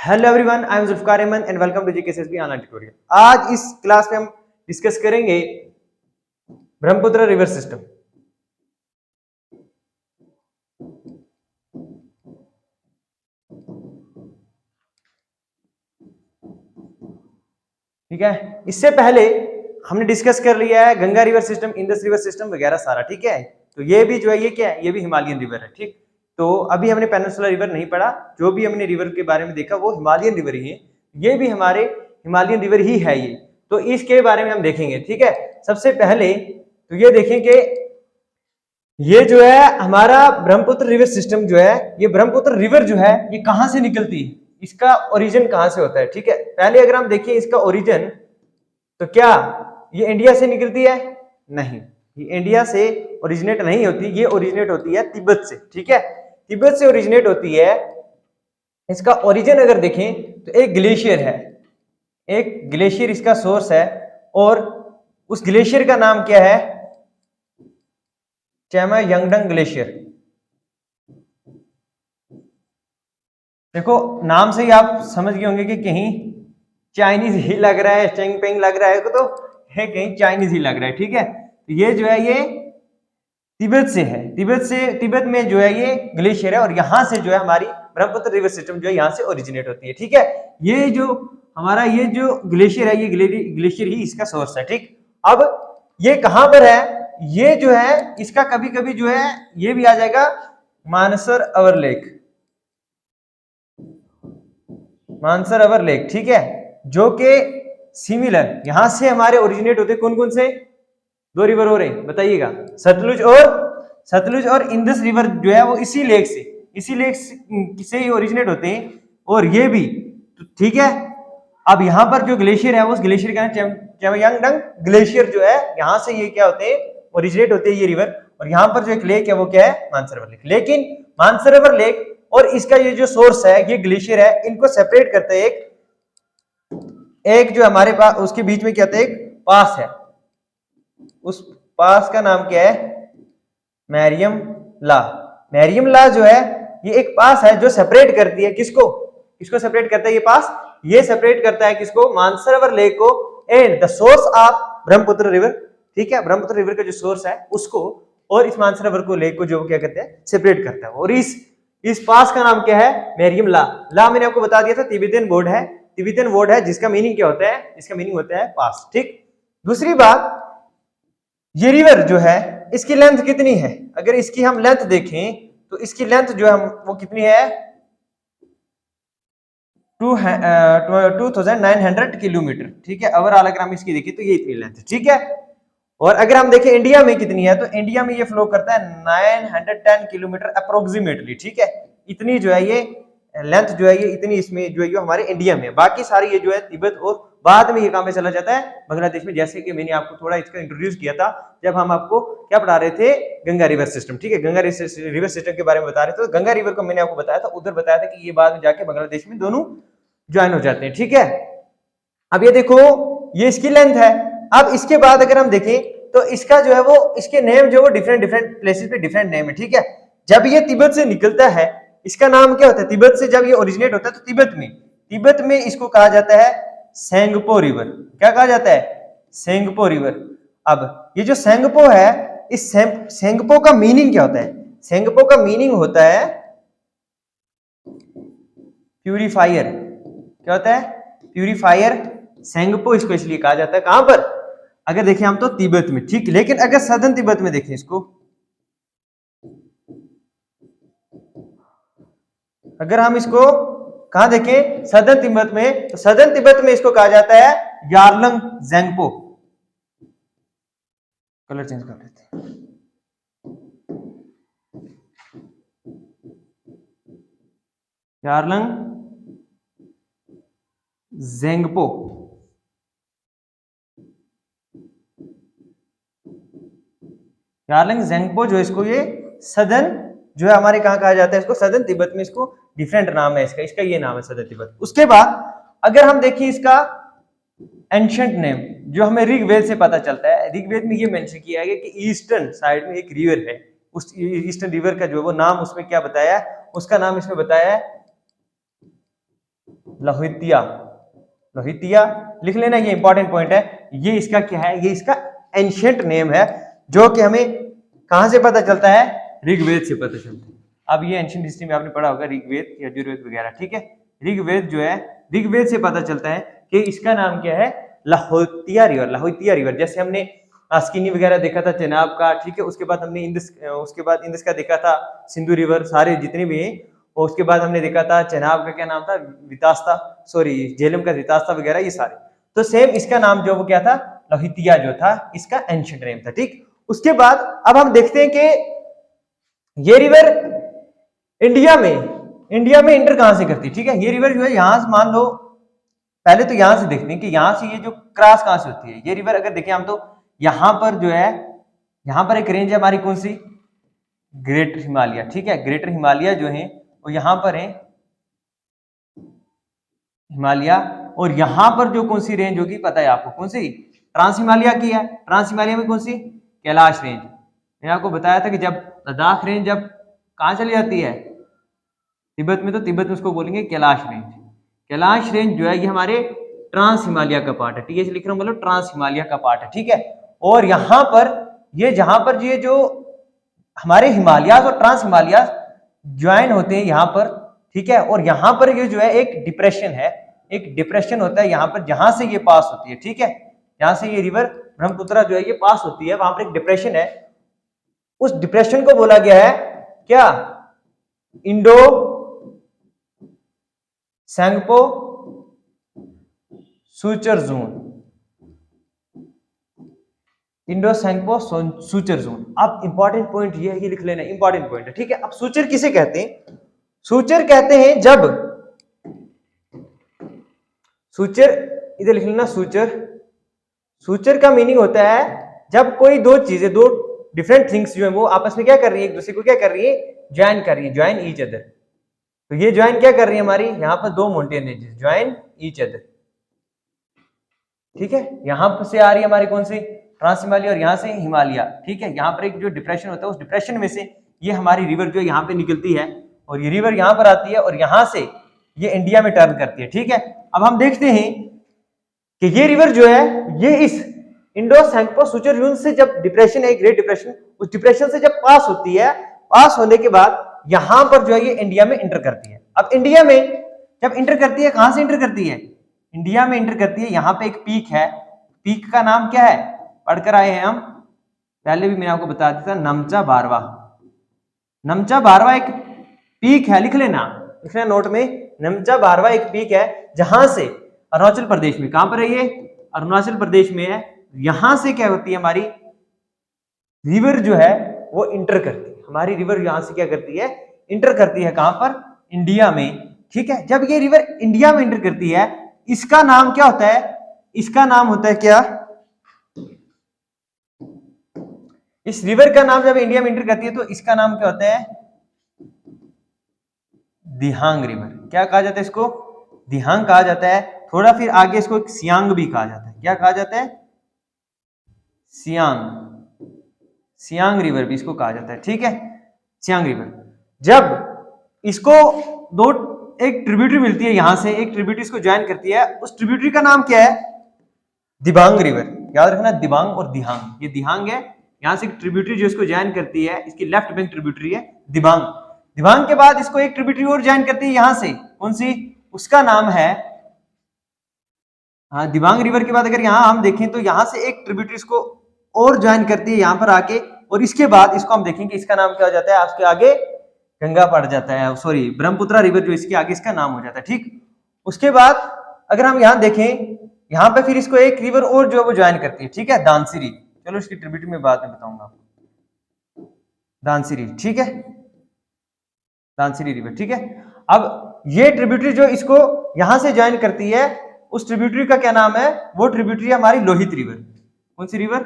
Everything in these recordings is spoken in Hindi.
Hello everyone, I am Zulfikar Ahmed and welcome to GKSSB online tutorial. आज इस क्लास में हम डिस्कस करेंगे ब्रह्मपुत्र रिवर सिस्टम। ठीक है, इससे पहले हमने डिस्कस कर लिया है Ganga river system, Indus river system वगैरह सारा। ठीक है, तो ये भी जो है ये क्या है, ये भी हिमालयन रिवर है। ठीक, तो अभी हमने पेनिनसुला रिवर नहीं पढ़ा, जो भी हमने रिवर के बारे में देखा वो हिमालयन रिवर ही है। ये भी हमारे हिमालयन रिवर ही है ये, तो इसके बारे में हम देखेंगे। ठीक है, सबसे पहले तो ये देखेंगे ये जो है हमारा ब्रह्मपुत्र रिवर सिस्टम जो है, ये ब्रह्मपुत्र रिवर जो है ये कहां से निकलती है, इसका ओरिजिन कहां से होता है। ठीक है, पहले अगर हम देखें इसका ओरिजिन, तो क्या ये इंडिया से निकलती है? नहीं, ये इंडिया से ओरिजिनेट नहीं होती, ये ओरिजिनेट होती है तिब्बत से। ठीक है, तिब्बत से ओरिजिनेट होती है। इसका ओरिजिन अगर देखें तो एक ग्लेशियर है, एक ग्लेशियर इसका सोर्स है, और उस ग्लेशियर का नाम क्या है? चेमायांगडंग ग्लेशियर। देखो नाम से ही आप समझ गए होंगे कि कहीं चाइनीज ही लग रहा है, चेंग पेंग लग रहा है, तो है कहीं चाइनीज ही लग रहा है। ठीक है, तो ये जो है ये तिब्बत से है, तिब्बत में जो है ये ग्लेशियर है, और यहां से जो है हमारी ब्रह्मपुत्र रिवर सिस्टम जो है यहां से ओरिजिनेट होती है। ठीक है, ये जो हमारा ये जो ग्लेशियर है, ये ग्लेशियर ही इसका सोर्स है। ठीक, अब ये कहां पर है? ये जो है इसका कभी कभी जो है ये भी आ जाएगा मानसर अवर लेक, मानसर अवर लेक। ठीक है, जो कि सिमिलर यहां से हमारे ओरिजिनेट होते, कौन कौन से दो रिवर हो रहे बताइएगा? सतलुज और इंदस रिवर जो है वो इसी लेक से ही ओरिजिनेट होते हैं, और ये भी तो ठीक है। अब यहाँ पर जो ग्लेशियर है, उस ग्लेशियर का नाम चेमायांगडंग ग्लेशियर जो है, यहाँ से ये क्या होते हैं, ओरिजिनेट होते हैं ये रिवर। और यहाँ पर जो एक लेक है वो क्या है? मानसरोवर लेक। लेकिन मानसरोवर लेक और इसका ये जो सोर्स है, ये ग्लेशियर है, इनको सेपरेट करते हैं एक जो हमारे पास उसके बीच में क्या होता है, एक पास है। उस पास का नाम क्या है? मैरियम ला। मैरियम ला जो है ये एक पास है जो सेपरेट करती है किसको सेपरेट करता है ये पास? ये सेपरेट करता है किसको? मानसरोवर लेक को and the source of Brahmaputra river. ठीक है, ब्रह्मपुत्र रिवर का जो सोर्स है उसको और इस मानसरोवर को लेक को जो क्या करते हैं, सेपरेट करता है। और इस पास का नाम क्या है? मैरियम ला मैंने आपको बता दिया था, तिब्बतियन वर्ड है जिसका मीनिंग क्या होता है? इसका मीनिंग होता है पास। ठीक, दूसरी बात, ये रिवर जो है इसकी लेंथ कितनी है? अगर इसकी हम लेंथ देखें तो इसकी लेंथ जो है वो कितनी है? 2900 किलोमीटर। ठीक है, ओवरऑल अगर हम इसकी देखें तो ये इतनी लेंथ है। ठीक है, और अगर हम देखें इंडिया में कितनी है, तो इंडिया में ये फ्लो करता है 910 किलोमीटर अप्रोक्सीमेटली। ठीक है, इतनी जो है ये लेंथ जो है ये इतनी इसमें जो है ये हमारे इंडिया में। बाकी सारी ये जो है तिब्बत और बाद में ये काम में चला जाता है बांग्लादेश में, जैसे कि मैंने आपको थोड़ा इसका इंट्रोड्यूस किया था जब हम आपको क्या पढ़ा रहे थे, गंगा रिवर सिस्टम। ठीक है, गंगा रिवर सिस्टम के बारे में बता रहे थे। तो गंगा रिवर को मैंने आपको बताया था, उधर बताया था कि ये बाद में जाके बांग्लादेश में दोनों ज्वाइन हो जाते हैं। ठीक है, अब ये देखो ये इसकी लेंथ है। अब इसके बाद अगर हम देखें तो इसका जो है वो इसके नेम जो वो डिफरेंट प्लेसेस पे डिफरेंट नेम है। ठीक है, जब ये तिब्बत से निकलता है इसका नाम क्या होता है? तिब्बत से जब ये ओरिजिनेट होता है तो तिब्बत में इसको कहा जाता है सेंगपो रिवर। क्या कहा जाता है? सेंगपो रिवर। अब ये जो सेंगपो है, इस सेंगपो का मीनिंग क्या होता है? सेंगपो का मीनिंग होता है प्यूरिफायर। क्या होता है? प्यूरिफायर। सेंगपो इसको इसलिए कहा जाता है, कहां पर? अगर देखें हम तो तिब्बत में। ठीक, लेकिन अगर सदर्न तिब्बत में देखें इसको, अगर हम इसको कहां देखें सदर्न तिब्बत में, तो सदर्न तिब्बत में इसको कहा जाता है यारलंग जेंगपो। कलर चेंज कर देते हैं, यारलंग जेंगपो। यारलंग जेंगपो जो इसको ये सदर्न जो है हमारे कहां कहा जाता है इसको? सदर्न तिब्बत में। इसको डिफरेंट नाम है इसका ये नाम है सदर्न तिब्बत। उसके बाद अगर हम देखें इसका एंशिएंट नेम जो हमें ऋग्वेद से पता चलता है, ऋग्वेद में ये मेंशन किया गया कि ईस्टर्न साइड में एक रिवर है, उस ईस्टर्न रिवर का जो वो नाम उसमें क्या बताया? उसका नाम इसमें बताया है लोहितिया, लोहितिया लिख लेना, ये इंपॉर्टेंट पॉइंट है। ये इसका क्या है, ये इसका एंशिएंट नेम है, जो कि हमें कहां से पता चलता है, ऋग्वेद से पता चलता है। अब ये एंशिएंट हिस्ट्री में आपने पढ़ा होगा ऋग्वेद, यजुर्वेद वगैरह, ठीक है। ऋग्वेद जो है, ऋग्वेद से पता चलता है कि इसका नाम क्या है, लाहौतिया रिवर, लाहौतिया रिवर। जैसे हमने स्किनी वगैरह देखा था चेनाब का, ठीक है। उसके बाद हमने इंदस, उसके बाद इंदस का देखा था, सिंधु रिवर, सारे जितने भी हैं। और उसके बाद हमने देखा था चेनाब का क्या नाम था, वितास्ता, सॉरी झेलम का वितास्ता वगैरह, ये सारे। तो सेम इसका नाम जो वो क्या था, लोहितिया जो था, इसका एंशिएंट नेम था, ठीक। उसके बाद अब हम देखते हैं कि ये रिवर इंडिया में इंटर कहां से करती है, ठीक है। ये रिवर जो है यहां से, मान लो पहले तो यहां से देखते हैं कि यहां से ये जो क्रॉस कहां से होती है। ये रिवर अगर देखें हम तो यहां पर जो है, यहां पर एक रेंज है हमारी, कौन सी, ग्रेटर हिमालय, ठीक है। ग्रेटर हिमालय जो है वो यहां पर है हिमालय, और यहां पर जो कौन सी रेंज होगी पता है आपको, कौन सी, ट्रांस हिमालय की है। ट्रांस हिमालय में कौन सी, कैलाश रेंज। मैंने आपको बताया था कि जब लद्दाख रेंज जब कहां चली जाती है, तिब्बत में, तो तिब्बत में उसको बोलेंगे कैलाश रेंज। कैलाश रेंज जो है ये हमारे ट्रांस हिमालय का पार्ट है, ठीक है। लिख रहा हूं, मतलब ट्रांस हिमालय का पार्ट है, ठीक है। और यहां पर ये, जहां पर ये जो हमारे हिमालयाज और ट्रांस हिमालयाज ज्वाइन होते हैं यहां पर, ठीक है। और यहां पर ये जो है एक डिप्रेशन है, एक डिप्रेशन होता है यहां पर, जहां से ये पास होती है, ठीक है। यहां से ये रिवर ब्रह्मपुत्र जो है ये पास होती है, वहां पर एक डिप्रेशन है। उस डिप्रेशन को बोला गया है क्या, Indo Tsangpo suture zone, Indo Tsangpo suture zone. अब इंपॉर्टेंट पॉइंट ये है, ये लिख लेना, इंपॉर्टेंट पॉइंट है, ठीक है। अब सूचर किसे कहते हैं, सूचर कहते हैं जब, सूचर इधर लिख लेना, सूचर, सूचर का मीनिंग होता है जब कोई दो चीजें, दो डिफरेंट थिंग्स जो है वो आपस में क्या कर रही है, एक दूसरे को क्या कर रही है, ज्वाइन कर रही है, ज्वाइन ईच अदर। तो ये ज्वाइन क्या कर रही है हमारी, यहां पर दो mountain ranges join each other, ठीक है। यहां पर से आ रही है हमारी कौन सी, ट्रांस हिमालय, और यहां से हिमालय, ठीक है। यहां पर एक जो डिप्रेशन होता है, उस डिप्रेशन में से ये हमारी रिवर जो यहाँ पे निकलती है, और ये रिवर यहां पर आती है, और यहां से ये इंडिया में टर्न करती है, ठीक है। अब हम देखते हैं कि ये रिवर जो है ये इस इंडो सैंगपो सूचर जोन से, जब डिप्रेशन है, ग्रेट डिप्रेशन, उस डिप्रेशन से जब पास होती है, पास होने के बाद यहां पर जो है ये इंडिया में इंटर करती है। अब इंडिया में जब इंटर करती है, कहां से इंटर करती है, इंडिया में इंटर करती है। यहां पे एक पीक है, पीक का नाम क्या है, पढ़कर आए हैं हम, पहले भी मैंने आपको बता दिया था, नमचा बारवा। नमचा बारवा एक पीक है, लिख लेना नोट में, नमचा बारवा एक पीक है, जहां से अरुणाचल प्रदेश में, कहां पर है ये, अरुणाचल प्रदेश में है। यहां से क्या होती है, हमारी रिवर जो है वो इंटर करती है, हमारी रिवर यहां से क्या करती है, इंटर करती है, कहां पर, इंडिया में, ठीक है। जब ये रिवर इंडिया में इंटर करती है, इसका नाम क्या होता है, इसका नाम होता है क्या, इस रिवर का नाम जब इंडिया में इंटर करती है तो इसका नाम क्या होता है, दिहांग रिवर। क्या कहा जाता है इसको, दिहांग कहा जाता है। थोड़ा फिर आगे इसको सियांग भी कहा जाता है, क्या कहा जाता है, सियांग, सियांग रिवर भी इसको कहा जाता है, ठीक है। सियांग रिवर जब इसको दो, एक ट्रिब्यूटरी मिलती है यहां से, एक ट्रिब्यूटरी इसको ज्वाइन करती है, उस ट्रिब्यूटरी का नाम क्या है, दिबांग रिवर। याद रखना, दिबांग और दिहांग, ये दिहांग है, यहां से एक ट्रिब्यूटरी जो इसको ज्वाइन करती है, इसकी लेफ्ट बैंक ट्रिब्यूटरी है दिबांग। दिबांग के बाद इसको एक ट्रिब्यूटरी और ज्वाइन करती है यहां से, कौन सी, उसका नाम है, हाँ, दिबांग रिवर के बाद अगर यहां हम देखें तो यहां से एक ट्रिब्यूटरी इसको और ज्वाइन करती है यहां पर आके, और इसके बाद इसको हम देखेंगे इसका नाम क्या हो जाता है, उसके आगे गंगा पड़ जाता है, सॉरी ब्रह्मपुत्र रिवर जो इसके आगे इसका नाम हो जाता है, ठीक। उसके बाद अगर हम यहां देखें, यहां पे फिर इसको एक रिवर और जो है वो ज्वाइन करती है, ठीक है, दानसिरी। चलो इसकी ट्रिब्यूटरी में बाद में बताऊंगा आपको, दानसिरी, ठीक है, दानसिरी रिवर, ठीक है। अब ये ट्रिब्यूटरी जो इसको यहां से ज्वाइन करती है, उस ट्रिब्यूटरी का क्या नाम है, वो ट्रिब्यूटरी हमारी लोहित रिवर। कौन सी रिवर,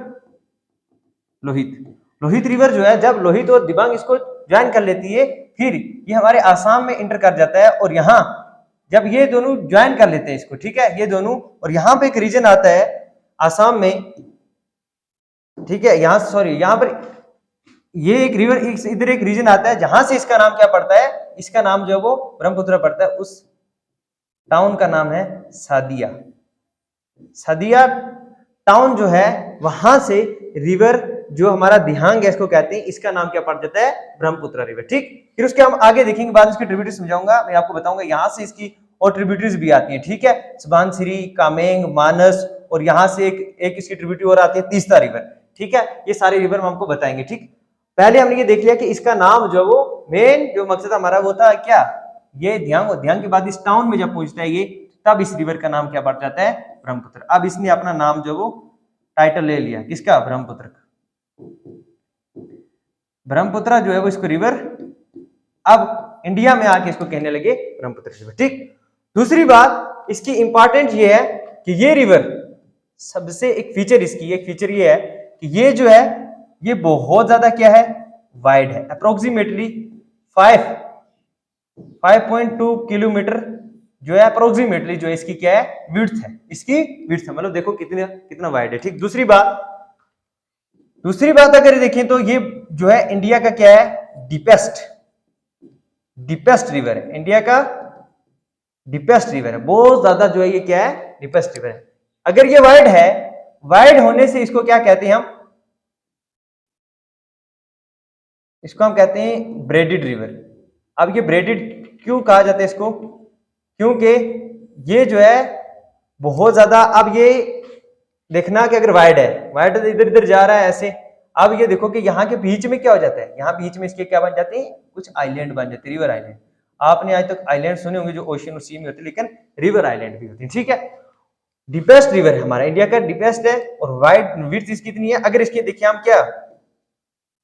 लोहित। लोहित रिवर जो है, जब लोहित और दिबांग इसको ज्वाइन कर लेती है, फिर ये हमारे आसाम में इंटर कर जाता है, और यहां जब ये दोनों ज्वाइन कर लेते हैं इसको, ठीक है, ये दोनों, और यहां पे एक रीजन आता है आसाम में, ठीक है, यहां सॉरी यहां पर ये एक रिवर, इधर एक रीजन आता है जहां से इसका नाम क्या पड़ता है, इसका नाम जो है वो ब्रह्मपुत्र पड़ता है, उस टाउन का नाम है सादिया। सादिया टाउन जो है वहां से रिवर जो हमारा दिहांग है इसको कहते हैं, इसका नाम क्या पड़ जाता है, ब्रह्मपुत्र रिवर। ठीक, फिर उसके हम आगे देखेंगे, बाद इसकी ट्रिब्यूटरी समझाऊंगा, मैं आपको बताऊंगा यहां से इसकी और ट्रिब्यूटरीज भी आती हैं। ठीक है, सुबनसिरी, कामेंग, मानस, और यहां से एक इसकी ट्रिब्यूटरी और आती है तीस्ता रिवर। ठीक है, ये सारे रिवर हम आपको बताएंगे। ठीक, पहले हमने ये देख लिया कि इसका नाम जो वो मेन जो मकसद हमारा वो था क्या, ये ध्यान, ध्यान के बाद इस टाउन में जब पहुंचता है ये, तब इस रिवर का नाम क्या पड़ जाता है, ब्रह्मपुत्र। अब इसने अपना नाम जो वो टाइटल ले लिया, किसका, ब्रह्मपुत्र का। ब्रह्मपुत्र जो है वो इसको रिवर, अब इंडिया में आके इसको कहने लगे ब्रह्मपुत्र रिवर। ठीक, दूसरी बात इसकी इंपॉर्टेंट ये है कि ये रिवर सबसे एक फीचर इसकी, एक फीचर ये है कि ये जो है ये बहुत ज्यादा क्या है, वाइड है। अप्रोक्सीमेटली 5.2 किलोमीटर जो है, अप्रोक्सीमेटली जो है इसकी क्या है, विड्थ है, इसकी विड्थ है, मतलब देखो कितना कितना वाइड है। ठीक, दूसरी बात अगर देखें तो ये जो है इंडिया का क्या है, डीपेस्ट रिवर है, इंडिया का डीपेस्ट रिवर है, बहुत ज्यादा जो है ये क्या है, डीपेस्ट रिवर है। अगर ये वाइड है, वाइड होने से इसको क्या कहते हैं हम, इसको हम कहते हैं ब्रेडेड रिवर। अब ये ब्रेडेड क्यों कहा जाता है इसको, क्योंकि ये जो है बहुत ज्यादा, अब ये देखना कि अगर वाइड है, वाइड इधर इधर जा रहा है ऐसे, अब ये देखो कि यहाँ के बीच में क्या हो जाता है, यहाँ बीच में इसके क्या बन जाते हैं, कुछ आइलैंड बन जाते हैं, रिवर आइलैंड। आपने आज तक आइलैंड सुने होंगे जो ओशियन और सी में होते हैं, लेकिन रिवर आइलैंड भी होते हैं। ठीक है, डीपेस्ट रिवर है हमारा, इंडिया का डीपेस्ट है, और वाइड विड्थ इसकी कितनी है, अगर इसकी देखिए हम क्या,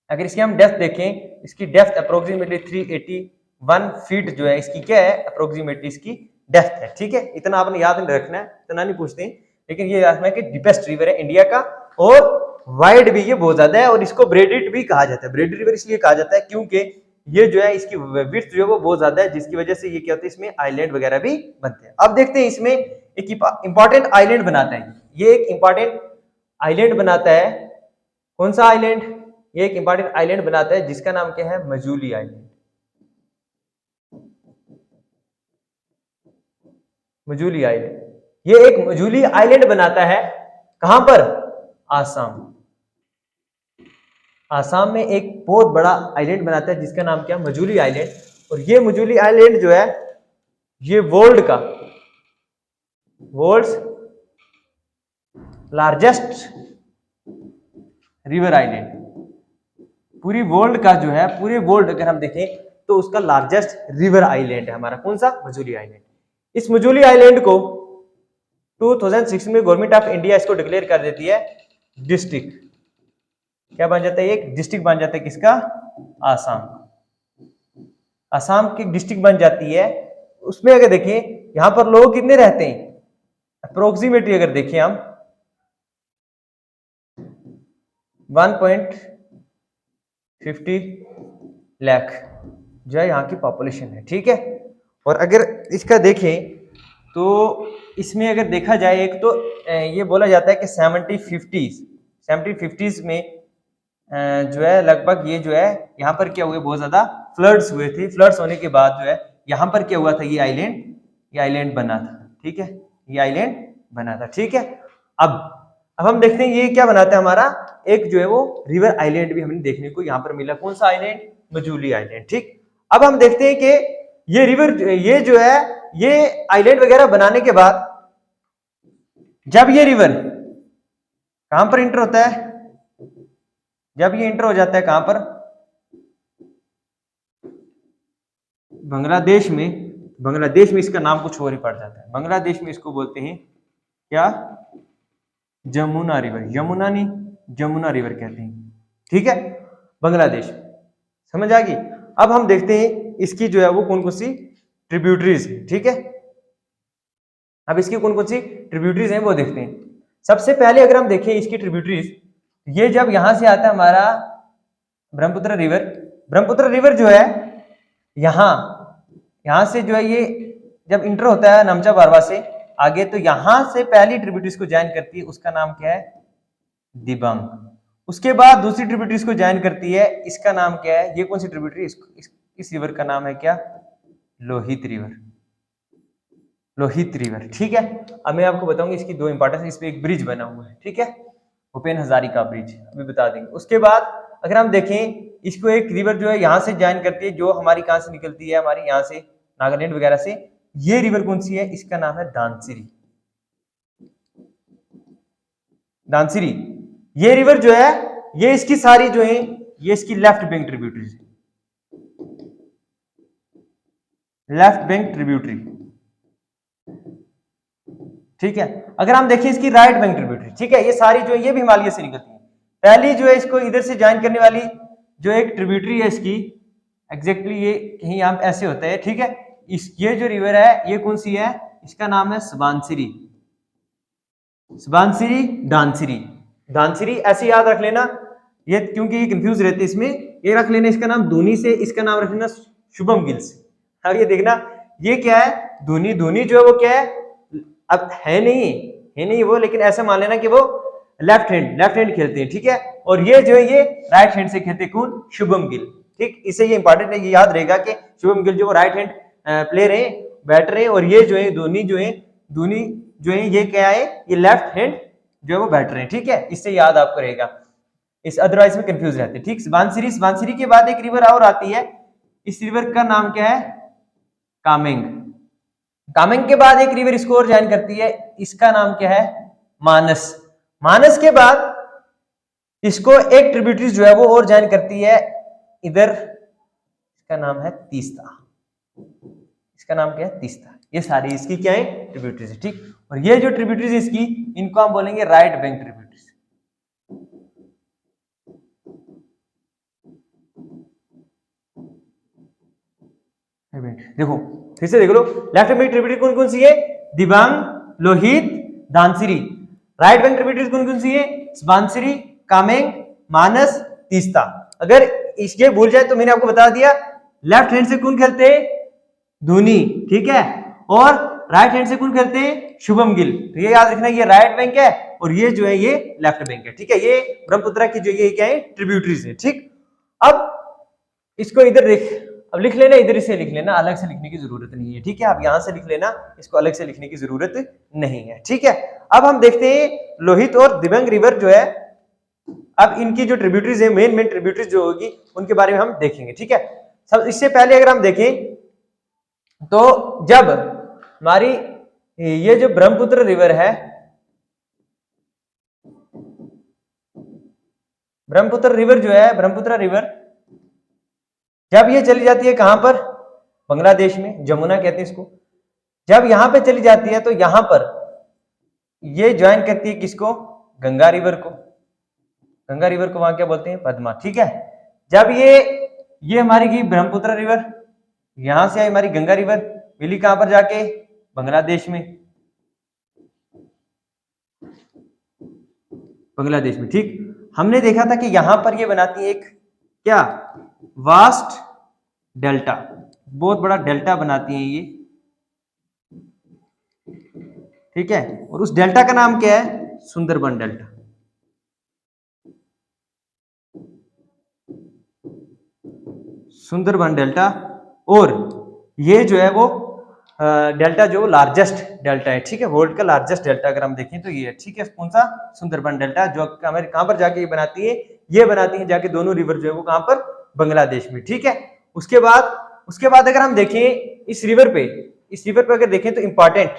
अगर इसकी हम डेप्थ देखें, इसकी डेप्थ अप्रोक्सीमेटली 381 फीट जो है इसकी क्या है, अप्रोक्सीमेटली इसकी डेप्थ है। ठीक है, इतना आपने याद नहीं रखना है, इतना नहीं पूछते हैं, लेकिन ये याद रखना है कि डीपेस्ट रिवर है इंडिया का, और वाइड भी ये बहुत ज्यादा है, और इसको ब्रेडेड भी कहा जाता है। ब्रेडेड रिवर इसलिए कहा जाता है क्योंकि ये जो है इसकी विड्थ जो है वो बहुत ज्यादा है, जिसकी वजह से ये क्या होता है, इसमें आइलैंड वगैरह भी बनते हैं। अब देखते हैं इसमें एक इंपॉर्टेंट आइलैंड बनाता है, ये एक इंपॉर्टेंट आइलैंड बनाता है, कौन सा आइलैंड, ये एक इंपॉर्टेंट आइलैंड बनाता है जिसका नाम क्या है, मजूली आइलैंड। मजूली आइलैंड, ये एक मजूली आइलैंड बनाता है, कहां पर, आसाम। आसाम में एक बहुत बड़ा आइलैंड बनाता है जिसका नाम क्या, मजूली आइलैंड। और ये मजूली आइलैंड जो है ये वर्ल्ड लार्जेस्ट रिवर आइलैंड, पूरी वर्ल्ड का जो है, पूरे वर्ल्ड अगर हम देखें तो उसका लार्जेस्ट रिवर आइलैंड है हमारा, कौन सा, मजूली आइलैंड। इस मजूली आइलैंड को 2006 में गवर्नमेंट ऑफ इंडिया इसको डिक्लेयर कर देती है डिस्ट्रिक्ट, क्या बन जाता है, एक डिस्ट्रिक्ट बन जाता है, किसका, आसाम की डिस्ट्रिक्ट बन जाती है। उसमें अगर देखें यहां पर लोग कितने रहते हैं, अप्रोक्सीमेटली अगर देखें हम 1.50 लाख जो है यहाँ की पॉपुलेशन है। ठीक है, और अगर इसका देखें तो इसमें अगर देखा जाए, एक तो ये बोला जाता है कि 70-50s में जो है लगभग ये जो है यहाँ पर क्या हुए, बहुत ज्यादा फ्लड्स हुए थे। फ्लड्स होने के बाद जो है यहाँ पर क्या हुआ था, ये आइलैंड बना था। ठीक है, ये आइलैंड बना था। ठीक है, अब हम देखते हैं ये क्या बनाता है हमारा, एक जो है वो रिवर आइलैंड भी हमें देखने को यहाँ पर मिला, कौन सा आइलैंड, मजूली आइलैंड। ठीक, अब हम देखते हैं कि ये रिवर, ये जो है ये आइलैंड वगैरह बनाने के बाद जब ये रिवर कहां पर इंटर होता है, जब ये इंटर हो जाता है कहां पर, बांग्लादेश में इसका नाम कुछ और ही पड़ जाता है। बांग्लादेश में इसको बोलते हैं क्या, जमुना रिवर, जमुना रिवर कहते हैं। ठीक है, बांग्लादेश, समझ आ गई। अब हम देखते हैं इसकी जो है वो कौन कौन सी ट्रिब्यूटरीज है। ठीक है, अब इसकी कौन कौन सी ट्रिब्यूटरीज हैं वो देखते हैं। सबसे पहले अगर हम देखें इसकी ट्रिब्यूटरीज, ये जब यहां से आता है हमारा ब्रह्मपुत्र रिवर जो है यहां से जो है ये जब इंटर होता है नमचा बारवा से आगे, तो यहां से पहली ट्रिब्यूटरीज को ज्वाइन करती है, उसका नाम क्या है, दिबांग। उसके बाद दूसरी ट्रिब्यूटरीज को ज्वाइन करती है, इसका नाम क्या है, ये कौन सी ट्रिब्यूटरी, इस रिवर का नाम है क्या, लोहित रिवर। लोहित रिवर, ठीक है। अब मैं आपको बताऊंगी इसकी दो इंपॉर्टेंस, इस पे एक ब्रिज बना हुआ है, ठीक है, भूपेन हजारिका ब्रिज, अभी बता देंगे। उसके बाद अगर हम देखें, इसको एक रिवर जो है यहाँ से ज्वाइन करती है, जो हमारी कहाँ से निकलती है, हमारी यहाँ से नागालैंड वगैरह से। ये रिवर कौन सी है, इसका नाम है दानसिरी। दानसिरी ये रिवर जो है, ये इसकी सारी जो है, ये इसकी left bank tributaries, left bank tributary, ठीक है। अगर हम देखें इसकी राइट बैंक ट्रिब्यूटरी, ठीक है, ये सारी जो है ये भी हिमालय से निकलती है। पहली जो है इसको इधर से ज्वाइन करने वाली जो एक ट्रिब्यूटरी है इसकी, एग्जैक्टली ये कहीं यहाँ ऐसे होता है, ठीक है। इस ये जो रिवर है ये कौन सी है, इसका नाम है सुबानसिरी, सुबानसिरी दानसिरी। दानसिरी ऐसे याद रख लेना, ये क्योंकि ये कंफ्यूज रहते हैं इसमें, ये रख लेना इसका नाम धोनी से, इसका नाम रख लेना शुभम गिल से। अब ये देखना ये क्या है, धोनी, धोनी जो है वो क्या है, अब है नहीं वो, लेकिन ऐसा मान लेना कि वो लेफ्ट हैंड खेलते हैं, ठीक है। और ये जो है ये राइट हैंड से खेलते, कौन, शुभम गिल, ठीक। इसे ये इंपॉर्टेंट है, ये याद रहेगा कि शुभम गिल जो राइट हैंड प्लेयर है, बैटर है, और ये जो है धोनी जो है ये क्या है, ये लेफ्ट हैंड जो है वो बैटर है, ठीक है। इससे याद आपको रहेगा, इस अदरवाइज में कंफ्यूज रहते हैं, ठीक। सुबानसिरी के बाद एक रिवर और आती है, इस रिवर का नाम क्या है, कामेंग। कामेंग के बाद एक रिवर इसको और ज्वाइन करती है, इसका नाम क्या है, मानस। मानस के बाद इसको एक ट्रिब्यूटरी जो है वो और ज्वाइन करती है इधर, इसका नाम है तीस्ता, इसका नाम क्या है, तीस्ता। ये सारी इसकी क्या है, ट्रिब्यूटरीज है, ठीक। और ये जो ट्रिब्यूटरीज इसकी, इनको हम बोलेंगे राइट बैंक ट्रिब्यूटरीज। देखो फिर से देख लो, लेफ्ट बैंक ट्रिब्यूटरी कौन कौन सी है, Dibang, Lohit, Dhansiri. Right bank tributaries कौन कौन सी है, सुबानसिरी, कामेंग, मानस, तीस्ता। अगर इसके भूल जाए तो मैंने आपको बता दिया, लेफ्ट हैंड से कौन खेलते हैं, धोनी, ठीक है, और राइट हैंड से कौन खेलते हैं, शुभम गिल। तो ये याद रखना, ये राइट बैंक है और ये जो है ये लेफ्ट बैंक है, ठीक है। ये ब्रह्मपुत्र की जो ये क्या है, ट्रिब्यूटरीज है, ठीक। अब इसको इधर देख, अब लिख लेना, इधर से लिख लेना, अलग से लिखने की जरूरत नहीं है, ठीक है। आप यहां से लिख लेना, इसको अलग से लिखने की जरूरत नहीं है, ठीक है। अब हम देखते हैं लोहित और दिबांग रिवर जो है, अब इनकी जो ट्रिब्यूटरीज है, मेन ट्रिब्यूटरीज जो होगी उनके बारे में हम देखेंगे, ठीक है। सब इससे पहले अगर हम देखें तो जब हमारी ये जो ब्रह्मपुत्र रिवर है, ब्रह्मपुत्र रिवर जो है, ब्रह्मपुत्र रिवर जब ये चली जाती है कहां पर, बांग्लादेश में, जमुना कहते हैं इसको। जब यहां पे चली जाती है तो यहां पर ये ज्वाइन करती है किसको, गंगा रिवर को। गंगा रिवर को वहां क्या बोलते हैं, पद्मा, ठीक है। जब ये हमारी की ब्रह्मपुत्र रिवर, यहां से आई हमारी गंगा रिवर, मिली कहां पर जाके, बांग्लादेश में, बांग्लादेश में, ठीक। हमने देखा था कि यहां पर ये बनाती है एक क्या, वास्ट डेल्टा, बहुत बड़ा डेल्टा बनाती है ये, ठीक है। और उस डेल्टा का नाम क्या है, सुंदरबन डेल्टा। सुंदरबन डेल्टा, और ये जो है वो डेल्टा जो लार्जेस्ट डेल्टा है, ठीक है, वर्ल्ड का लार्जेस्ट डेल्टा अगर हम देखें तो ये है, ठीक है। कौन सा, सुंदरबन डेल्टा, जो हमारे कहां पर जाके ये बनाती है, ये बनाती है जाके दोनों रिवर जो है वो कहां पर, बांग्लादेश में, ठीक है। उसके बाद अगर हम देखें इस रिवर पे अगर देखें तो इंपॉर्टेंट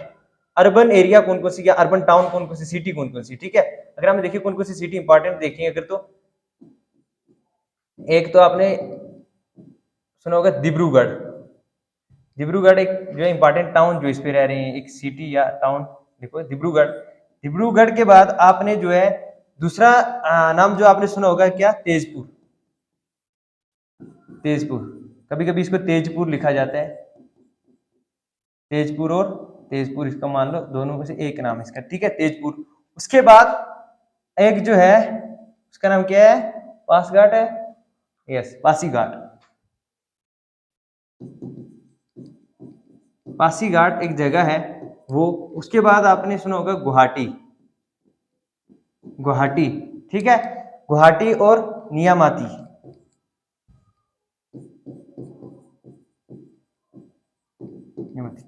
अर्बन एरिया कौन कौन सी, या अर्बन टाउन कौन कौन सी, सिटी कौन कौन सी, ठीक है। अगर हम देखिए कौन कौन सी सिटी इंपॉर्टेंट देखें अगर, तो एक तो आपने सुना होगा डिब्रूगढ़। डिब्रूगढ़ एक जो है इंपॉर्टेंट टाउन जो इस पे रह रहे हैं, एक सिटी या टाउन, देखो डिब्रूगढ़। डिब्रूगढ़ के बाद आपने जो है दूसरा नाम जो आपने सुना होगा क्या, तेजपुर। तेजपुर, कभी कभी इसको तेजपुर लिखा जाता है, तेजपुर और तेजपुर इसका मान लो दोनों में से एक नाम इसका, ठीक है, तेजपुर। उसके बाद एक जो है उसका नाम क्या है, पासघाट है, यस, पासीघाट। पासीघाट एक जगह है वो। उसके बाद आपने सुना होगा गुवाहाटी, गुवाहाटी, ठीक है, गुवाहाटी और नियामाती,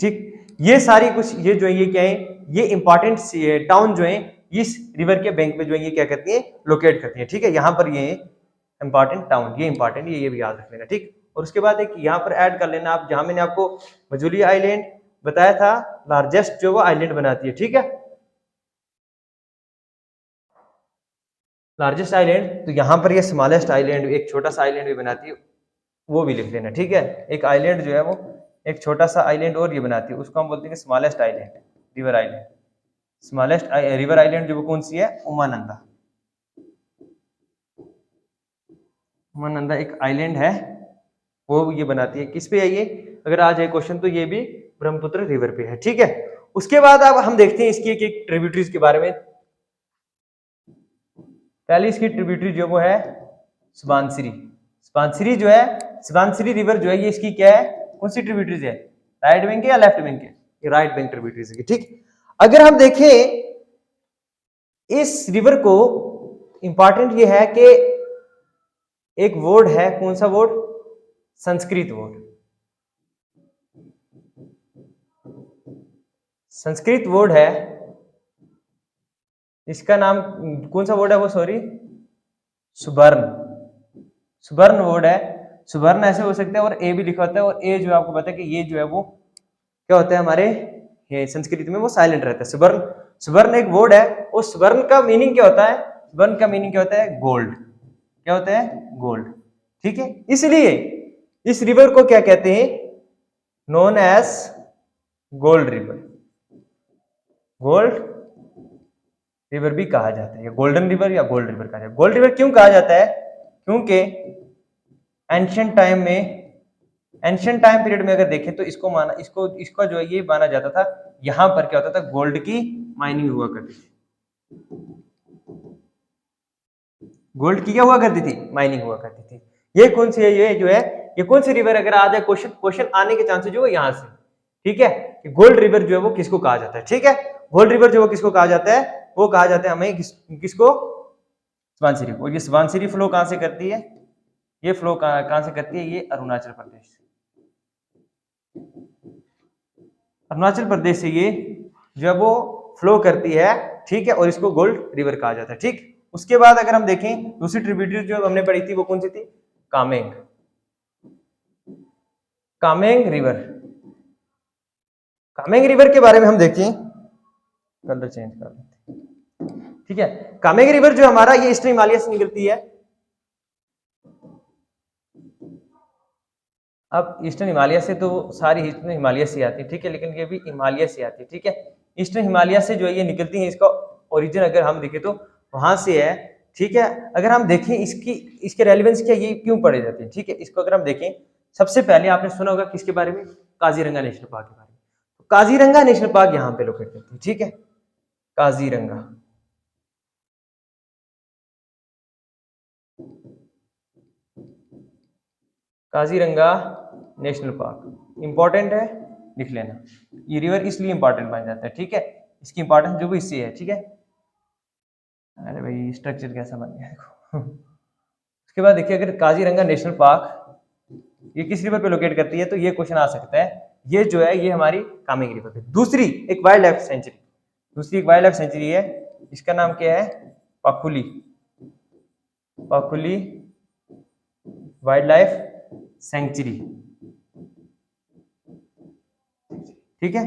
ठीक। ये सारी कुछ ये जो है ये क्या है, ये इंपॉर्टेंट टाउन जो है इस रिवर के बैंक पे जो है ये क्या करती है, लोकेट करती है। ठीक है, यहाँ पर ये इंपॉर्टेंट टाउन, ये इंपॉर्टेंट, ये भी याद रख लेना। ठीक, और उसके बाद एक यहाँ पर ऐड कर लेना आप, जहां मैंने आपको मजूली आइलैंड बताया था, लार्जेस्ट जो वो आइलैंड बनाती है। ठीक है, लार्जेस्ट आइलैंड, तो यहाँ पर ये स्मॉलेस्ट आइलैंड, एक छोटा सा आइलैंड भी बनाती है, वो भी लिख लेना। ठीक है, एक आइलैंड जो है वो एक छोटा सा आइलैंड और ये बनाती है, उसको हम बोलते हैं smallest island, river island. Smallest river island जो वो कौन सी है, उमानंदा। उमानंदा एक आइलैंड है, वो ये बनाती है। किस पे है ये, अगर आ जाए क्वेश्चन तो ये भी ब्रह्मपुत्र रिवर पे है। ठीक है, उसके बाद अब हम देखते हैं इसकी एक ट्रिब्यूटरीज के बारे में। पहली इसकी ट्रिब्यूटरी जो वो है सुबानसिरी। सुबानसिरी जो है, सुबानसिरी रिवर जो है ये इसकी क्या है, कौन सी ट्रिब्यूटरीज है, राइट बैंक या लेफ्ट बैंक है, ये राइट बैंक ट्रिब्यूटरीज है। ठीक, अगर हम देखें इस रिवर को, इंपॉर्टेंट ये है कि एक वर्ड है, कौन सा word, Sanskrit word. Sanskrit word है, इसका नाम कौन सा वर्ड है वो, सॉरी, सुबर्ण। सुबर्ण वर्ड है, सुबर्ण ऐसे हो सकता है, और ए भी लिखा होता है, और ए जो आपको पता है कि ये जो है वो क्या होता है हमारे ये संस्कृत में वो साइलेंट रहता है। सुवर्ण, सुवर्ण एक वर्ड है, उस सुवर्ण का मीनिंग क्या होता है, सुवर्ण का मीनिंग क्या होता है, गोल्ड। क्या होता है, गोल्ड। ठीक है, इसलिए इस रिवर को क्या कहते हैं, known as gold river. Gold river भी कहा जाता है, या गोल्डन रिवर या गोल्ड रिवर कहा जाता है। गोल्ड रिवर क्यों कहा जाता है, क्योंकि एंशिएंट टाइम में, एंशिएंट टाइम पीरियड में अगर देखें तो इसको माना, इसका जो है ये माना जाता था, यहां पर क्या होता था, गोल्ड की माइनिंग हुआ करती थी। गोल्ड की क्या हुआ करती थी, माइनिंग हुआ करती थी। ये कौन सी है, ये जो है ये कौन सी रिवर, अगर आ जाए क्वेश्चन आने के चांसेस जो है यहां से। ठीक है, गोल्ड रिवर जो है वो किसको कहा जाता है। ठीक है, गोल्ड रिवर जो है किसको कहा जाता है, वो कहा जाता है हमें किसको, सुबानसिरी को। ये सुबानसिरी फ्लो कहां से करती है, ये फ्लो कहां से करती है, ये अरुणाचल प्रदेश से। अरुणाचल प्रदेश से ये जब वो फ्लो करती है। ठीक है, और इसको गोल्ड रिवर कहा जाता है। ठीक, उसके बाद अगर हम देखें दूसरी ट्रिब्यूटरी जो हमने पढ़ी थी वो कौन सी थी, कामेंग। कामेंग रिवर, कामेंग रिवर के बारे में हम देखें, कलर चेंज कर लेते हैं। ठीक है, कामेंग रिवर जो हमारा ये ईस्टर्न हिमालय से निकलती है। अब ईस्टर्न हिमालय से तो सारी ईस्टर्न हिमालय से आती है। ठीक है, लेकिन ये भी हिमालय से आती है। ठीक है, ईस्टर्न हिमालय से जो है ये निकलती है, इसका ओरिजिन अगर हम देखें तो वहां से है। ठीक है, अगर हम देखें इसके रेलिवेंस क्या, ये क्यों पढ़े जाते हैं। ठीक है, इसको अगर हम देखें, सबसे पहले आपने सुना होगा किसके बारे में, काजीरंगा नेशनल पार्क के बारे में। तो काजीरंगा नेशनल पार्क यहाँ पे लोकेट करती है। ठीक है, Kaziranga, Kaziranga national park important है, लिख लेना। ये रिवर इसलिए इंपॉर्टेंट बन जाता है। ठीक है, इसकी इंपॉर्टेंस जो भी इससे है। ठीक है, अरे भाई स्ट्रक्चर कैसा बन गया देखो। उसके बाद देखिए, अगर काजीरंगा नेशनल पार्क ये किस रिवर पे लोकेट करती है, तो ये क्वेश्चन आ सकता है। ये जो है ये हमारी कामेंग रिवर पे। दूसरी एक वाइल्ड लाइफ सेंचुरी, दूसरी एक वाइल्ड लाइफ सेंचुरी है, इसका नाम क्या है, पाकुली, पाकुली वाइल्ड लाइफ सेंचुरी। ठीक है,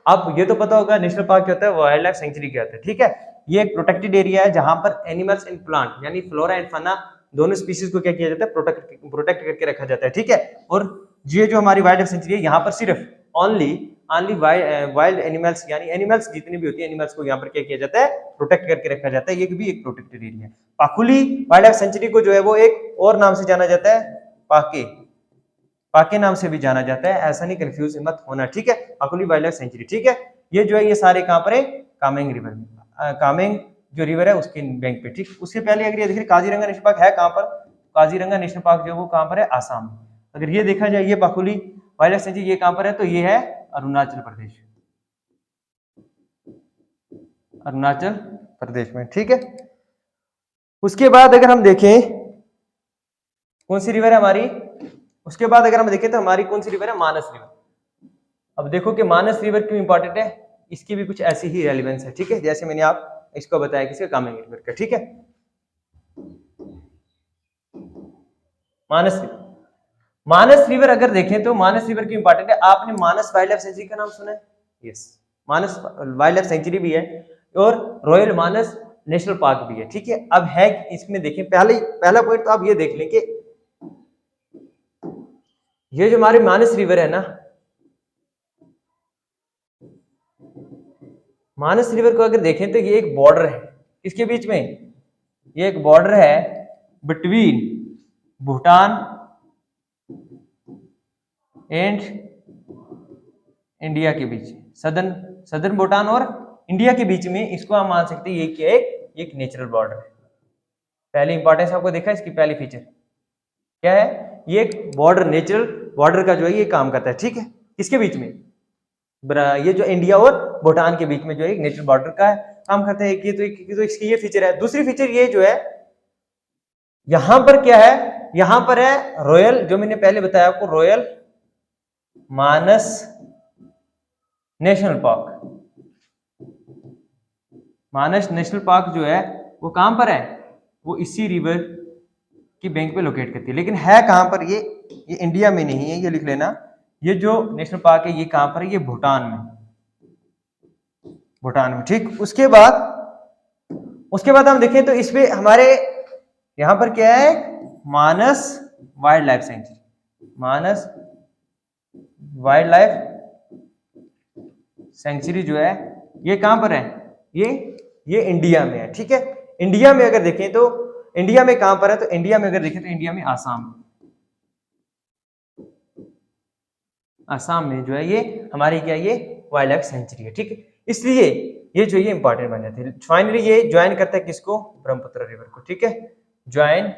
अब ये तो पता होगा नेशनल पार्क क्या होता है, वाइल्ड लाइफ सेंचुरी क्या होता है। ठीक है, ये एक प्रोटेक्टेड एरिया है जहां पर एनिमल्स एंड प्लांट यानी फ्लोरा एंड फाना दोनों स्पीशीज को क्या किया जाता है, प्रोटेक्ट करके रखा जाता है। ठीक है, और ये जो हमारी वाइल्ड लाइफ सेंचुरी है, यहाँ पर सिर्फ ओनली वाइल्ड एनिमल्स यानी एनिमल्स जितनी भी होती है, एनिमल्स को यहाँ पर क्या किया जाता है, प्रोटेक्ट करके रखा जाता है। ये भी एक प्रोटेक्टेड एरिया है। पाकुली वाइल्ड लाइफ सेंचुरी को जो है वो एक और नाम से जाना जाता है, पाके, पाके नाम से भी जाना जाता है, ऐसा नहीं कंफ्यूज मत होना। ठीक है, पाकुली वाइल्ड लाइफ सेंचुरी। ठीक है, ये जो है ये सारे कहां पर है, कामेंग रिवर में, कामेंग जो रिवर है उसके बैंक पे। ठीक, उसके पहले अगर ये देखिए काजीरंगा नेशनल पार्क है कहां पर, काजीरंगा नेशनल पार्क जो वो कहां पर है, आसाम। अगर ये देखा जाए ये पाकुली वाइल्ड लाइफ सेंचुरी ये कहां पर है, तो ये है अरुणाचल प्रदेश, अरुणाचल प्रदेश में। ठीक है, उसके बाद अगर हम देखें कौन सी रिवर है हमारी, उसके बाद अगर हम देखें तो हमारी कौन सी रिवर है, मानस रिवर। अब देखो कि मानस रिवर क्यों इंपॉर्टेंट है, इसकी भी कुछ ऐसी ही रेलिवेंस है, ठीक है, जैसे मैंने आप इसको बताया किसका, कामेंग रिवर का, ठीक है। मानस रिवर, मानस रिवर अगर देखें तो मानस रिवर क्यों इंपॉर्टेंट है, आपने मानस वाइल्ड लाइफ सेंचुरी का नाम सुना है? यस, मानस वाइल्ड लाइफ सेंचुरी भी है और रॉयल मानस नेशनल पार्क भी है, ठीक है। अब है इसमें देखें, पहला पॉइंट तो आप ये देख लें कि ये जो हमारे मानस रिवर है ना, मानस रिवर को अगर देखें तो ये एक बॉर्डर है, किसके बीच में, ये एक बॉर्डर है बिटवीन भूटान एंड इंडिया के बीच, सदर्न भूटान और इंडिया के बीच में, इसको हम मान सकते हैं ये क्या है, एक नेचुरल बॉर्डर है। पहली इंपॉर्टेंस आपको देखा, इसकी पहली फीचर क्या है, ये एक बॉर्डर, नेचुरल बॉर्डर का जो है ये काम करता है, ठीक है। किसके बीच में, ये जो इंडिया और भूटान के बीच में जो है नेचुरल बॉर्डर का काम करता है। तो इसकी ये फीचर है। दूसरी फीचर ये जो है, यहां पर क्या है, यहां पर है रॉयल, जो मैंने पहले बताया आपको, रॉयल मानस नेशनल पार्क। मानस नेशनल पार्क जो है वो कहां पर है, वो इसी रिवर की बैंक पे लोकेट करती है, लेकिन है कहां पर, ये इंडिया में नहीं है, ये लिख लेना। ये जो नेशनल पार्क है ये कहां पर है, ये भूटान में, भूटान में, ठीक। उसके बाद हम देखें तो इसमें हमारे यहां पर क्या है, मानस वाइल्ड लाइफ सेंचुरी, मानस वाइल्ड लाइफ सेंचुरी जो है ये कहां पर है, ये इंडिया में है, ठीक है। इंडिया में अगर देखें तो इंडिया में कहां पर है, तो इंडिया में अगर देखें तो इंडिया में आसाम में जो है ये हमारी क्या, ये वाइल्ड लाइफ सेंचुरी है, ठीक है। इसलिए ये जो ये इंपॉर्टेंट बन जाती है। फाइनली ये ज्वाइन करता है किसको, ब्रह्मपुत्र रिवर को, ठीक है। ज्वाइन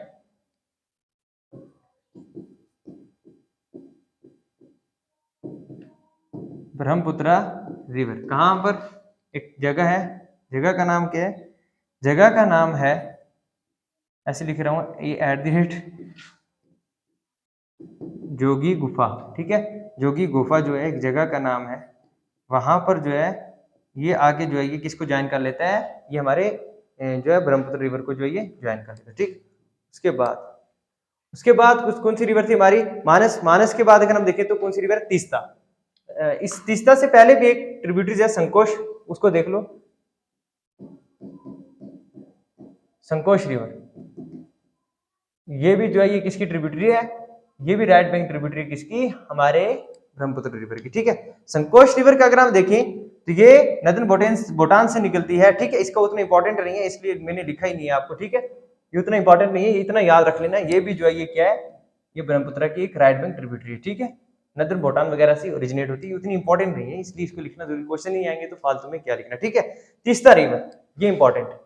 ब्रह्मपुत्र रिवर, कहां पर, एक जगह है, जगह का नाम क्या है, जगह का नाम है, ऐसे लिख रहा हूं ये @ जोगी गुफा, ठीक है। जोगी गुफा जो है एक जगह का नाम है, वहां पर जो है ये आगे जो है ये किसको ज्वाइन कर लेता है, ये हमारे जो है ब्रह्मपुत्र रिवर को जो है ये ज्वाइन कर लेता है, ठीक। उसके बाद कौन सी रिवर थी हमारी, मानस के बाद अगर हम देखें तो कौन सी रिवर, तीस्ता। इस तीस्ता से पहले भी एक ट्रिब्यूटरी है संकोश, उसको देख लो, संकोश रिवर, ये भी जो है ये किसकी ट्रिब्यूटरी है, ये भी राइट बैंक ट्रिब्यूटरी किसकी, हमारे ब्रह्मपुत्र रिवर की, ठीक है। संकोश रिवर का अगर हम देखें तो ये नदन भूटान से निकलती है, ठीक है। इसका उतना इंपॉर्टेंट नहीं है, इसलिए मैंने लिखा ही नहीं है आपको, ठीक है। ये उतना इंपॉर्टेंट नहीं है, इतना याद रख लेना। ये भी जो है ये क्या है, ये ब्रह्मपुत्र की एक राइट बैंक ट्रिब्यूटरी है, ठीक है। नदन भूटान वगैरह से ओरिजिनेट होती है, उतनी इंपॉर्टेंट नहीं है, इसलिए इसको लिखना जरूरी, क्वेश्चन नहीं आएंगे तो फालतू में क्या लिखना, ठीक है। तीस्ता रिवर ये इंपॉर्टेंट है।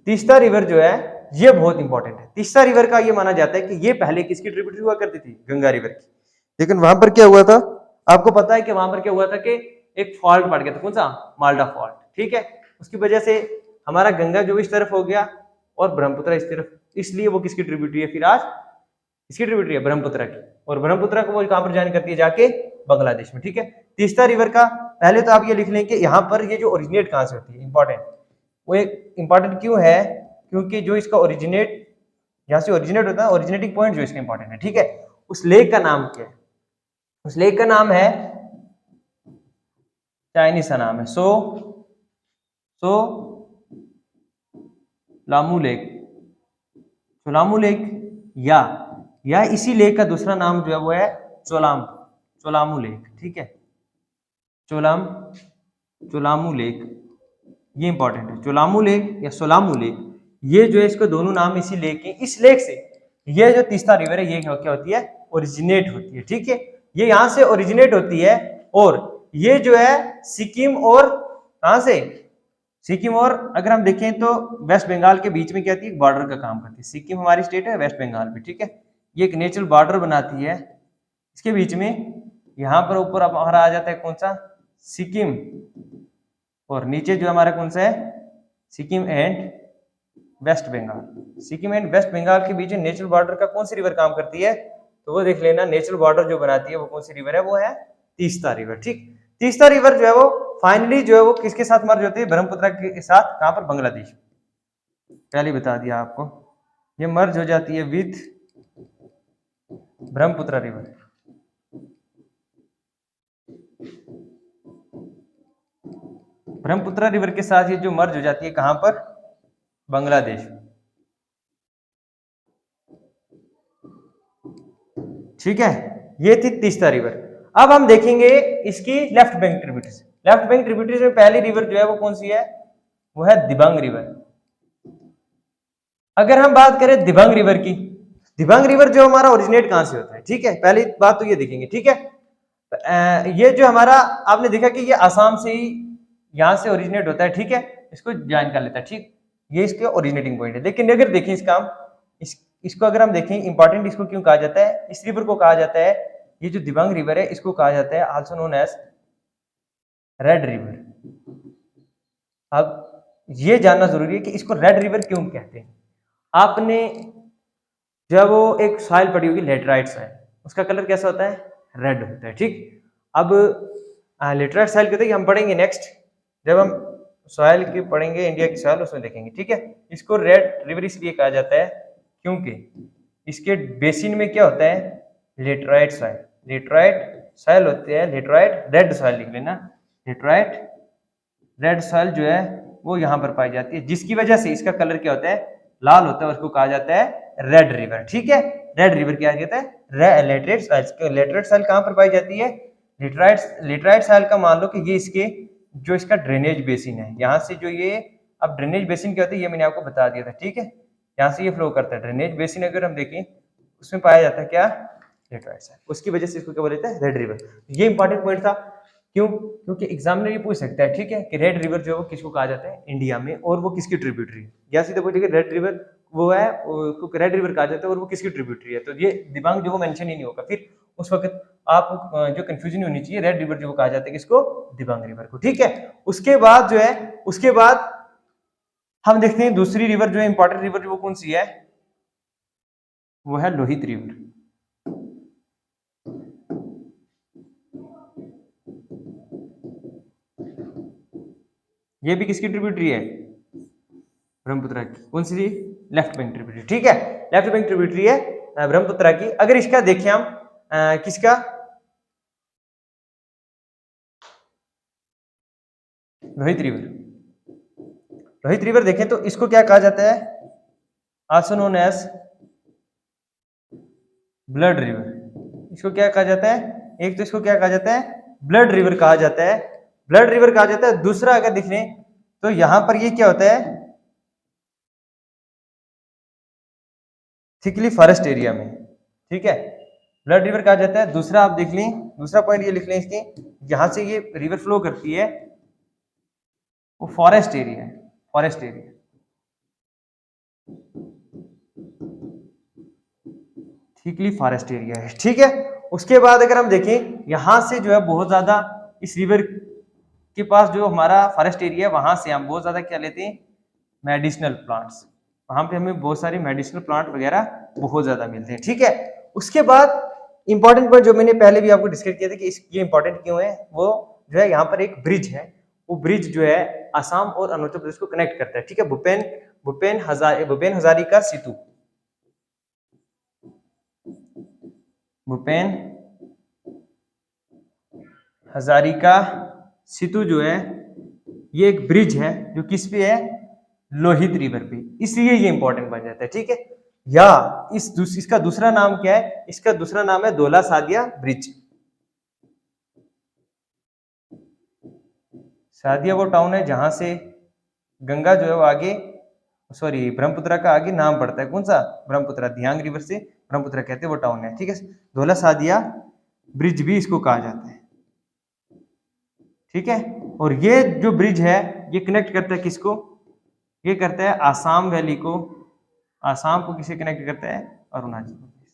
तीस्ता रिवर जो है ये बहुत इंपॉर्टेंट है। तीस्ता रिवर का ये माना जाता है कि ये पहले किसकी ट्रिब्यूटरी हुआ करती थी, गंगा रिवर की। लेकिन वहां पर क्या हुआ था, आपको पता है कि वहां पर क्या हुआ था कि एक फॉल्ट पड़ गया था, कौन सा, माल्टा फॉल्ट, ठीक है। उसकी वजह से हमारा गंगा जो इस तरफ हो गया और ब्रह्मपुत्र इस तरफ, इसलिए वो किसकी ट्रिब्यूटरी है, फिर आज इसकी ट्रिब्यूटरी है ब्रह्मपुत्र की, और ब्रह्मपुत्र को वो कहां पर ज्वाइन करती है, जाके बांग्लादेश में, ठीक है। तीस्ता रिवर का पहले तो आप ये लिख लें कि यहाँ पर ये जो ओरिजिनेट कहां से होती है, इंपॉर्टेंट, वो एक इंपॉर्टेंट क्यों है, क्योंकि जो इसका ओरिजिनेट यहां से ओरिजिनेट होता है, ओरिजिनेटिंग पॉइंट जो इसका इंपॉर्टेंट है, ठीक है। उस लेक का नाम क्या है, उस लेक का नाम है, चाइनीज सा नाम है, सो लामू लेक, चोलामू लेक, या इसी लेक का दूसरा नाम जो है वो है चोलामू लेक, ठीक है। चोलामू लेक ये इंपॉर्टेंट है, चोलामू लेक या सोलामू लेक, ये जो है इसको दोनों नाम इसी लेक के, इस लेक से ये जो तीस्ता रिवर है ये क्या होती है, ओरिजिनेट होती है, ठीक है। ये यहां से ओरिजिनेट होती है, और ये जो है सिक्किम और कहां से, सिक्किम और अगर हम देखें तो वेस्ट बंगाल के बीच में क्या थी, बॉर्डर का काम करती है। सिक्किम हमारी स्टेट है, वेस्ट बंगाल भी, ठीक है। ये एक नेचुरल बॉर्डर बनाती है इसके बीच में। यहाँ पर ऊपर हमारा आ जाता है कौन सा, सिक्किम, और नीचे जो हमारा कौन सा है, Sikkim and west Bengal. Sikkim and west Bengal के बीच नेचुरल बॉर्डर का कौन सी रिवर काम करती है, तो वो देख लेना। नेचुरल बॉर्डर जो बनाती है वो कौन सी रिवर है, वो है तीस्ता रिवर। ठीक, तीस्ता रिवर जो है वो फाइनली जो है वो किसके साथ मर्ज होती है, ब्रह्मपुत्र के साथ। कहां पर, बांग्लादेश। पहले बता दिया आपको, ये मर्ज हो जाती है with Brahmaputra river. Brahmaputra river के साथ ये जो मर्ज हो जाती है कहां पर, बांग्लादेश। ठीक है, ये थी तीस्ता रिवर। अब हम देखेंगे इसकी left bank tributaries. Left bank tributaries में पहली रिवर जो है वो कौन सी है, वो है दिबांग रिवर। अगर हम बात करें दिबांग रिवर की, दिबांग रिवर जो हमारा ओरिजिनेट कहां से होता है, ठीक है, पहली बात तो ये देखेंगे। ठीक है, ये जो हमारा आपने देखा कि ये आसाम से ही यहां से ओरिजिनेट होता है। ठीक है, इसको ज्वाइन कर लेता है। ठीक, ये इसके ओरिजिनेटिंग पॉइंट है। लेकिन अगर देखें इसका हम इसको अगर हम देखें इंपॉर्टेंट, इसको क्यों कहा जाता है, इस रिवर को कहा जाता है, ये जो दिबांग रिवर है इसको कहा जाता है also known as red river. अब ये जानना जरूरी है कि इसको रेड रिवर क्यों कहते हैं। आपने जब वो एक सॉइल पड़ी होगी लेटराइट सॉइल, उसका कलर कैसा होता है, रेड होता है। ठीक, अब लेटराइट सॉइल कहते हैं, हम पढ़ेंगे नेक्स्ट जब हम सॉइल की पढ़ेंगे, इंडिया की सॉइल उसमें देखेंगे। ठीक है, इसको रेड रिवर इसलिए कहा जाता है क्योंकि इसके बेसिन में क्या होता है, लेटराइट सॉइल। लेटराइट सॉइल होते हैं, लेटराइट रेड सॉइल लिख लेना। लेटराइट रेड सॉइल जो है वो यहाँ पर पाई जाती है, जिसकी वजह से इसका कलर क्या होता है, लाल होता है, उसको कहा जाता है रेड रिवर। ठीक है, रेड रिवर क्या कहता है, लेटराइट सॉइल। लेटराइट सॉइल कहाँ पर पाई जाती है, लेटराइट सॉइल का मान लो कि ये इसके जो इसका ड्रेनेज बेसिन है, यहाँ से जो ये, अब ड्रेनेज बेसिन क्या होता है ये मैंने आपको बता दिया था। ठीक है, यहाँ से ये फ्लो करता है, ड्रेनेज बेसिन अगर हम देखें उसमें पाया जाता है क्या, लेटराइट सॉइल, उसकी वजह से इसको क्या बोलते हैं, रेड रिवर। ये इंपॉर्टेंट पॉइंट था, क्यों, क्योंकि एग्जामिनर ये पूछ सकता है। ठीक है, कि रेड रिवर जो है वो किसको कहा जाता है इंडिया में, और वो किसकी ट्रिब्यूटरी है, या सीधे पूछे रेड रिवर वो है, उसको रेड रिवर कहा जाता है और वो किसकी ट्रिब्यूटरी है, तो ये दिबांग जो वो मेंशन ही नहीं होगा। फिर उस वक्त आप जो कंफ्यूजन होनी चाहिए, रेड रिवर जो कहा जाता है किसको, दिबांग रिवर को। ठीक है, उसके बाद जो है, उसके बाद हम देखते हैं दूसरी रिवर जो है इंपॉर्टेंट रिवर जो वो कौन सी है, वो है लोहित रिवर। ये भी किसकी ट्रिब्यूटरी है, ब्रह्मपुत्र की। कौन सी, लेफ्ट बैंक ट्रिब्यूटरी। ठीक है, लेफ्ट बैंक ट्रिब्यूटरी है ब्रह्मपुत्र की। अगर इसका देखें हम किसका, लोहित रिवर। लोहित रिवर देखें तो इसको क्या कहा जाता है, also known as blood river. इसको क्या कहा जाता है, एक तो इसको क्या कहा जाता है, ब्लड रिवर कहा जाता है, ब्लड रिवर कहा जाता है। दूसरा अगर देख लें तो यहां पर ये क्या होता है, थिकली फॉरेस्ट एरिया में। ठीक है, ब्लड रिवर कहा जाता है। दूसरा आप देख लें, दूसरा पॉइंट ये लिख लें इसके, यहां से ये रिवर फ्लो करती है, वो फॉरेस्ट एरिया है, forest area. Thickly forest area है। ठीक है, उसके बाद अगर हम देखें यहां से जो है बहुत ज्यादा इस रिवर के पास जो हमारा फॉरेस्ट एरिया है, वहां से हम बहुत ज्यादा क्या लेते हैं, मेडिसिनल प्लांट्स। वहां पे हमें बहुत सारे मेडिसिनल प्लांट वगैरह बहुत ज्यादा मिलते हैं। ठीक है, उसके बाद इंपॉर्टेंट पॉइंट जो मैंने पहले भी आपको डिस्कस किया था कि ये इंपॉर्टेंट क्यों है, वो जो है यहाँ पर एक ब्रिज है, वो ब्रिज जो है असम और अरुणाचल प्रदेश को कनेक्ट करता है। ठीक है, भूपेन हजारिका सेतु, भूपेन हजारिका सेतु जो है ये एक ब्रिज है जो किस पे है, लोहित रिवर पे, इसलिए ये इंपॉर्टेंट बन जाता है। ठीक है, या इसका दूसरा नाम क्या है, इसका दूसरा नाम है धोला सादिया ब्रिज। सादिया वो टाउन है जहां से गंगा जो है वो आगे, सॉरी ब्रह्मपुत्र का आगे नाम पड़ता है, कौन सा, ब्रह्मपुत्र, दियांग रिवर से ब्रह्मपुत्र कहते हैं वो टाउन है। ठीक है, धोला सादिया ब्रिज भी इसको कहा जाता है। ठीक है, और ये जो ब्रिज है ये कनेक्ट करता है किसको, ये करता है आसाम वैली को, आसाम को किसे कनेक्ट करता है, अरुणाचल प्रदेश।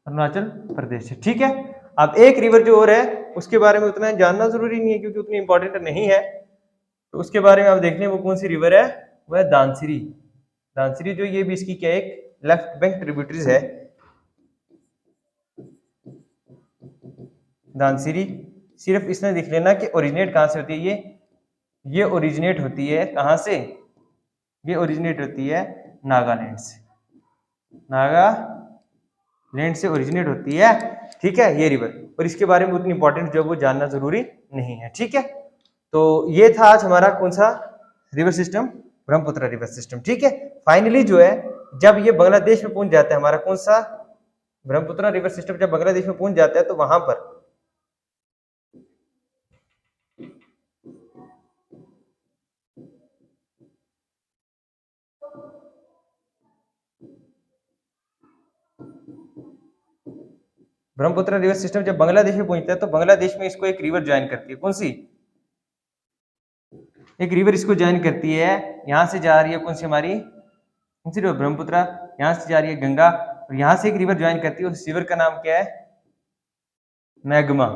अरुणाचल प्रदेश। ठीक है, अब एक रिवर जो और है उसके बारे में उतना जानना जरूरी नहीं है क्योंकि उतनी इंपॉर्टेंट नहीं है, तो उसके बारे में आप देख लें वो कौन सी रिवर है, वो है दानसिरी। दानसिरी जो ये भी इसकी क्या एक लेफ्ट बैंक ट्रिब्यूटरीज है। दानसिरी सिर्फ इसमें देख लेना कि ओरिजिनेट कहाँ से होती है, ये ओरिजिनेट होती है कहाँ से, ये ओरिजिनेट होती है नागालैंड से, नागालैंड से ओरिजिनेट होती है, ठीक है ये रिवर। और इसके बारे में उतनी इंपॉर्टेंट जो वो जानना जरूरी नहीं है, ठीक है। तो ये था आज हमारा कौन सा river system, Brahmaputra river system, ठीक है। फाइनली जो है जब ये बांग्लादेश में पहुंच जाता है हमारा कौन सा ब्रह्मपुत्र रिवर सिस्टम, जब बांग्लादेश में पहुंच जाता है तो वहां पर ब्रह्मपुत्र रिवर सिस्टम जब बांग्लादेश में पहुंचता है तो बांग्लादेश में इसको एक रिवर ज्वाइन करती है, कौन सी, एक रिवर इसको ज्वाइन करती है, यहां से जा रही है कौन सी हमारी, कौन सी रिवर, ब्रह्मपुत्र, यहां से जा रही है गंगा, और यहां से एक रिवर ज्वाइन करती है, उस रिवर का नाम क्या है, मैग्मा,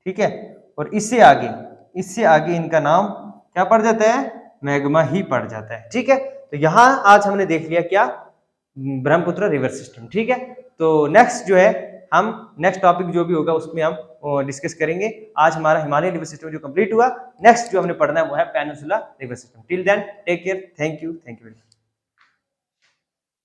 ठीक है। और इससे आगे इनका नाम क्या पड़ जाता है, मैग्मा ही पड़ जाता है, ठीक है। तो यहां आज हमने देख लिया क्या, ब्रह्मपुत्र रिवर सिस्टम, ठीक है। तो नेक्स्ट जो है हम नेक्स्ट टॉपिक जो भी होगा उसमें हम डिस्कस करेंगे। आज हमारा हिमालय रिवर सिस्टम जो कंप्लीट हुआ, नेक्स्ट जो हमने पढ़ना है वो है peninsula river system. Till then take care, thank you very much.